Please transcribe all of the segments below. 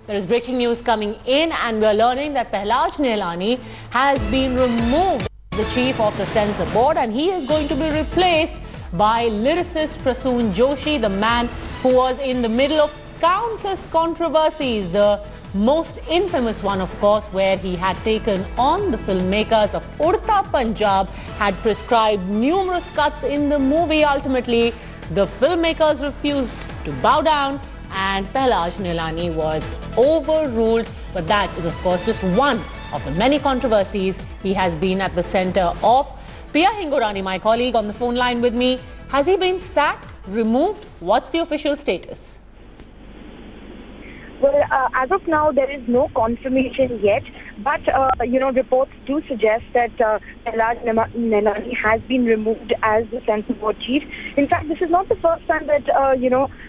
There is breaking news coming in, and we are learning that Pahlaj Nihalani has been removed as the chief of the Censor board, and he is going to be replaced by lyricist Prasoon Joshi, the man who was in the middle of countless controversies. The most infamous one, of course, where he had taken on the filmmakers of Udta Punjab, had prescribed numerous cuts in the movie. Ultimately, the filmmakers refused to bow down, and Pahlaj Nihalani was overruled. But that is, of course, just one of the many controversies he has been at the center of. Pia Hingorani, my colleague, on the phone line with me. Has he been sacked, removed? What's the official status? Well, as of now, there is no confirmation yet. But, reports do suggest that Pahlaj Nihalani has been removed as the Censor Board chief. In fact, this is not the first time that,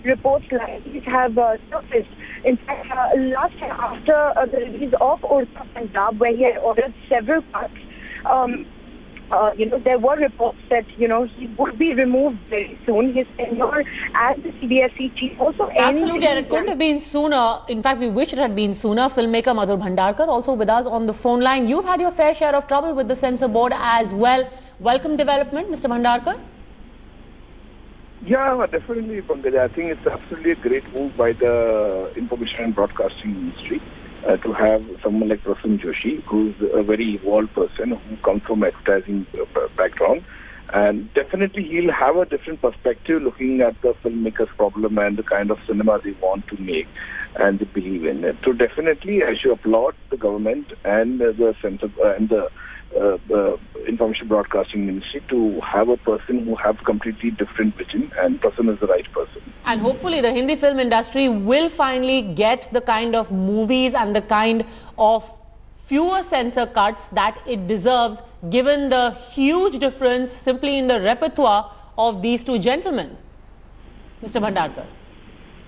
reports like these have surfaced. In fact, last year, after the release of Udta Punjab, where he had ordered several cuts, there were reports that, he would be removed very soon. His tenure as the CBSE chief also ends. Absolutely, and it couldn't have been sooner. In fact, we wish it had been sooner. Filmmaker Madhur Bhandarkar also with us on the phone line. You've had your fair share of trouble with the Censor Board as well. Welcome development, Mr. Bhandarkar. Yeah, definitely, Pankaj. I think it's absolutely a great move by the Information and Broadcasting Ministry to have someone like Prasoon Joshi, who's a very evolved person who comes from advertising background. And definitely he'll have a different perspective looking at the filmmakers' problem and the kind of cinema they want to make and they believe in it. So definitely I should applaud the government and the Censor and the Information Broadcasting Ministry to have a person who have completely different vision, and Prasoon is the right person. And hopefully the Hindi film industry will finally get the kind of movies and the kind of fewer censor cuts that it deserves, given the huge difference simply in the repertoire of these two gentlemen. Mr. Bhandarkar.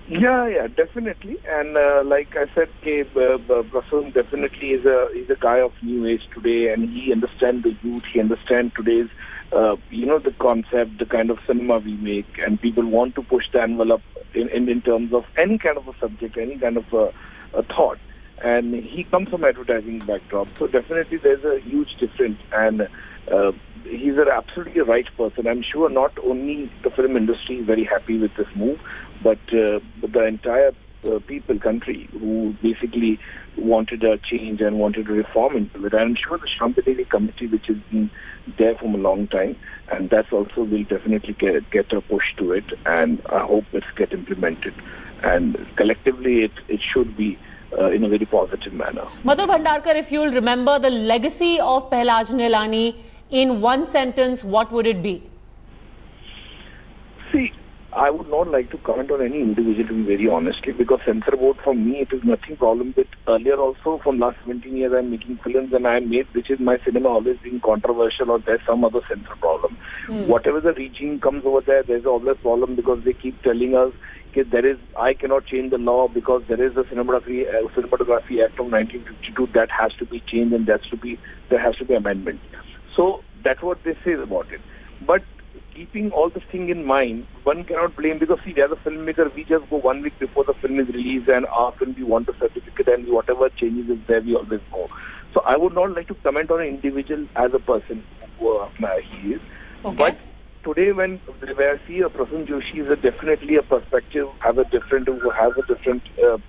Yeah, definitely. And like I said, Prasoon definitely is a guy of new age today, and he understands the youth. He understands today's, the concept, the kind of cinema we make, and people want to push the envelope in terms of any kind of a subject, any kind of a thought. And he comes from advertising backdrop, so definitely there's a huge difference. And he's an absolutely right person. I'm sure not only the film industry is very happy with this move, but the entire country who basically wanted a change and wanted a reform into it. I'm sure the Shambhadeli committee, which has been there for a long time, and that's also will definitely get a push to it, and I hope it's get implemented. And collectively, it should be in a very positive manner. Madhur Bhandarkar, if you'll remember the legacy of Pahlaj Nihalani in one sentence, what would it be? See, I would not like to comment on any individual, to be very honestly, because Censor Board for me, it is nothing problem with. Earlier also, from last 17 years, I'm making films and I made, which is my cinema always being controversial or there's some other censor problem. Whatever the regime comes over there, there's always problem because they keep telling us I cannot change the law because there is a Cinematography Act of 1952 that has to be changed, and there has to be amendment. So that's what they say about it. But keeping all this thing in mind, one cannot blame, because see, as a filmmaker, we just go 1 week before the film is released, and often we want a certificate, and whatever changes is there, we always go. So I would not like to comment on an individual as a person who he is. Okay. But today, when I see a Prasoon Joshi is definitely a perspective, who has a different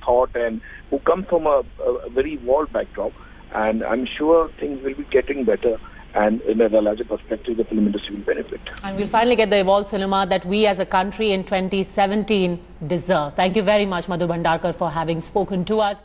thought, and who comes from a very evolved backdrop, and I'm sure things will be getting better. And in a larger perspective, the film industry will benefit. And we'll finally get the evolved cinema that we as a country in 2017 deserve. Thank you very much, Madhur Bhandarkar, for having spoken to us.